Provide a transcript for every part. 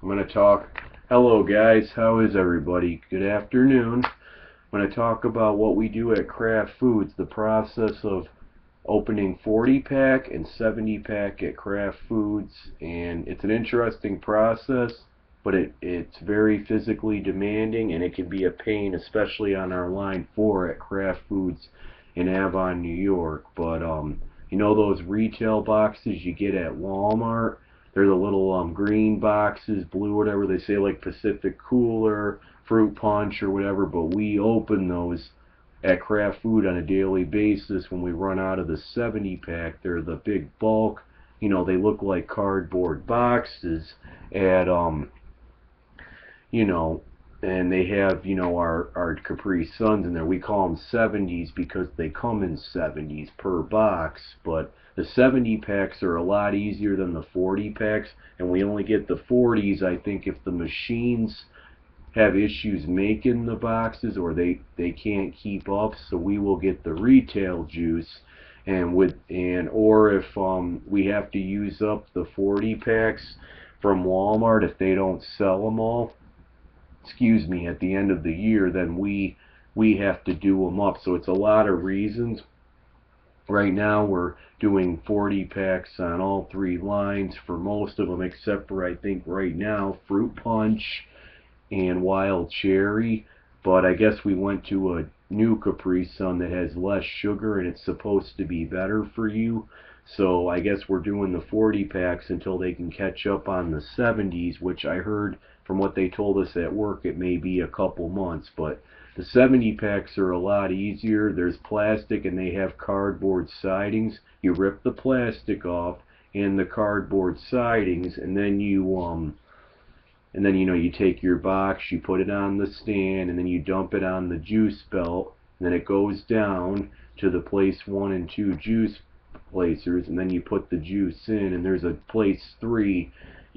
I'm going to talk. Hello, guys. How is everybody? Good afternoon. I'm going to talk about what we do at Kraft Foods, the process of opening 40-pack and 70-pack at Kraft Foods. And it's an interesting process, but it's very physically demanding, and it can be a pain, especially on our line 4 at Kraft Foods in Avon, New York. But you know those retail boxes you get at Walmart? They're the little green boxes, blue, whatever they say, like Pacific Cooler, Fruit Punch, or whatever. But we open those at Kraft Food on a daily basis when we run out of the 70-pack. They're the big bulk. You know, they look like cardboard boxes at you know, and they have, you know, our Capri Suns in there. We call them 70s because they come in 70s per box, but the 70 packs are a lot easier than the 40 packs, and we only get the 40s, I think, if the machines have issues making the boxes or they can't keep up, so we will get the retail juice. Or if we have to use up the 40 packs from Walmart, if they don't sell them all, excuse me, at the end of the year, then we have to do them up. So it's a lot of reasons. Right now we're doing 40 packs on all three lines for most of them, except for, I think right now, Fruit Punch and Wild Cherry. But I guess we went to a new Capri Sun that has less sugar, and it's supposed to be better for you. So I guess we're doing the 40 packs until they can catch up on the 70s, which I heard from what they told us at work, it may be a couple months. But the 70 packs are a lot easier. There's plastic and they have cardboard sidings. You rip the plastic off and the cardboard sidings, and then you take your box, you put it on the stand, and then you dump it on the juice belt, and then it goes down to the place 1 and 2 juice placers, and then you put the juice in, and there's a place 3,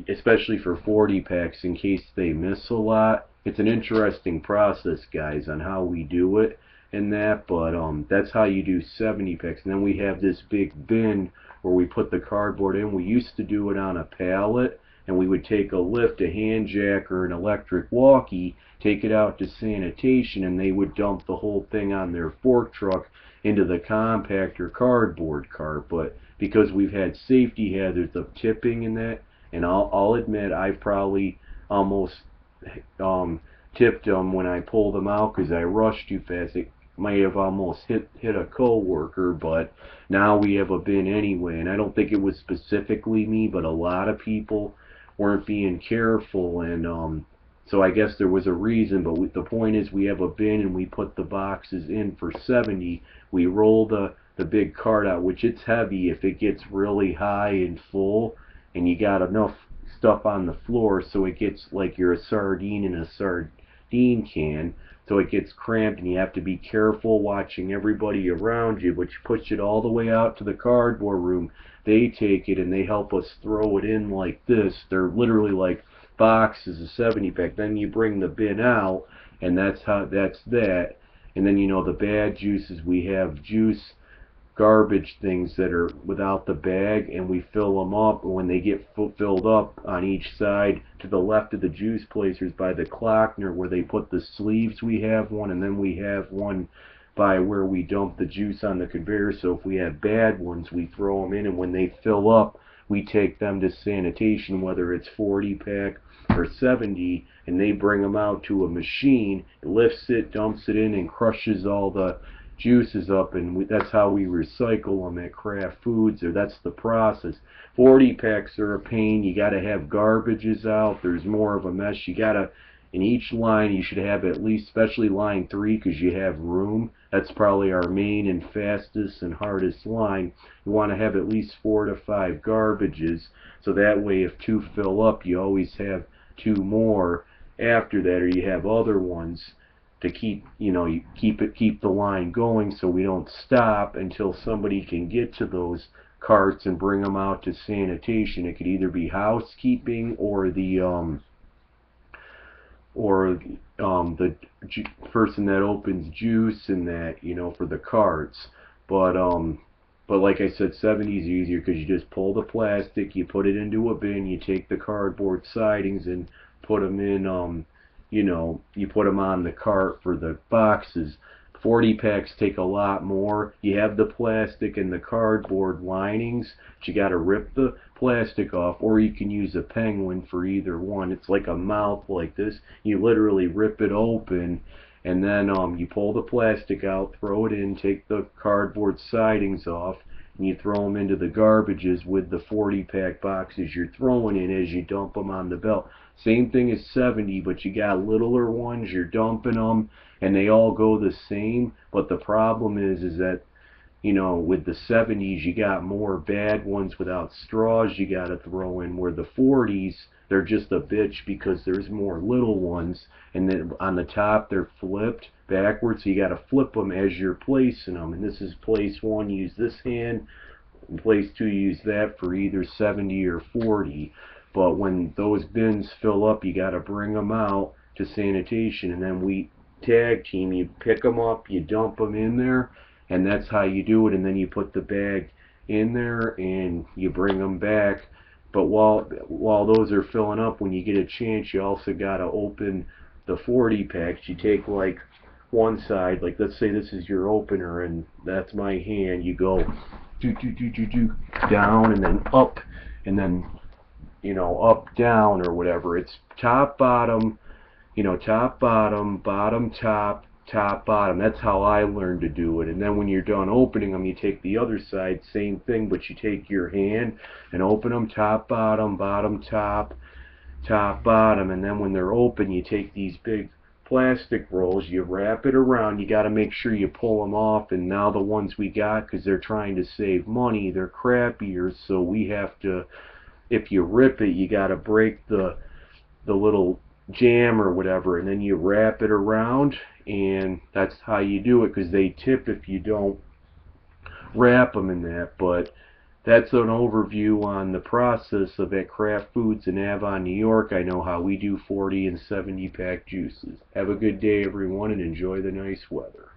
especially for 40 packs, in case they miss a lot. It's an interesting process, guys, on how we do it and that, but that's how you do 70 packs. And then we have this big bin where we put the cardboard in. We used to do it on a pallet, and we would take a lift, a hand jack, or an electric walkie, take it out to sanitation, and they would dump the whole thing on their fork truck into the compactor cardboard cart. But because we've had safety hazards of tipping and that, and I'll admit I've probably almost tipped them when I pulled them out because I rushed too fast. It might have almost hit a coworker, but now we have a bin anyway, and I don't think it was specifically me, but a lot of people weren't being careful, and so I guess there was a reason. But the point is, we have a bin and we put the boxes in for 70. We roll the big cart out, which it's heavy if it gets really high and full, and you got enough stuff on the floor, so it gets like you're a sardine in a sardine can. So it gets cramped, and you have to be careful watching everybody around you, but you push it all the way out to the cardboard room. They take it and they help us throw it in like this. They're literally like boxes of 70 pack. Then you bring the bin out, and that's that. And then, you know, the bad juices, we have juice garbage things that are without the bag, and we fill them up. And when they get filled up on each side, to the left of the juice placers by the Klockner where they put the sleeves, we have one, and then we have one by where we dump the juice on the conveyor. So if we have bad ones, we throw them in, and when they fill up, we take them to sanitation, whether it's 40 pack or 70, and they bring them out to a machine. It lifts it, dumps it in, and crushes all the juices up, and that's how we recycle them at Kraft Foods, or that's the process. 40 packs are a pain. You got to have garbages out. There's more of a mess. You got to, in each line, you should have at least, especially line 3, because you have room. That's probably our main and fastest and hardest line. You want to have at least 4 to 5 garbages, so that way if 2 fill up, you always have 2 more after that, or you have other ones to keep, you know, you keep the line going, so we don't stop until somebody can get to those carts and bring them out to sanitation. It could either be housekeeping or the person that opens juice and that, you know, for the carts. But But like I said, 70 is easier because you just pull the plastic, you put it into a bin, you take the cardboard sidings and put them in, you put them on the cart for the boxes. 40 packs take a lot more. You have the plastic and the cardboard linings, but you got to rip the plastic off, or you can use a penguin for either one. It's like a mouth like this. You literally rip it open, and then you pull the plastic out, throw it in, take the cardboard sidings off, and you throw them into the garbages with the 40 pack boxes you're throwing in as you dump them on the belt. Same thing as 70, but you got littler ones, you're dumping them, and they all go the same. But the problem is that, with the 70s, you got more bad ones without straws you got to throw in, where the 40s, they're just a bitch because there's more little ones, and then on the top they're flipped backwards, so you got to flip them as you're placing them. And this is place one, use this hand, and place two, use that for either 70 or 40. But when those bins fill up, you got to bring them out to sanitation, and then we tag team. You pick them up, you dump them in there, and that's how you do it. And then you put the bag in there and you bring them back. But while those are filling up, when you get a chance, you also got to open the 40 packs. You take like one side, like let's say this is your opener and that's my hand. You go down and then up, and then up, down, or whatever. It's top, bottom, top, bottom, bottom, top, top, bottom. That's how I learned to do it. And then when you're done opening them, you take the other side, same thing, but you take your hand and open them top, bottom, bottom, top, top, bottom. And then when they're open, you take these big plastic rolls, you wrap it around. You got to make sure you pull them off. And now the ones we got, because they're trying to save money, they're crappier, so we have to, if you rip it, you got to break the little jam or whatever, and then you wrap it around, and that's how you do it, because they tip if you don't wrap them in that. But that's an overview on the process of at Kraft Foods in Avon, New York. I know how we do 40 and 70 pack juices. Have a good day, everyone, and enjoy the nice weather.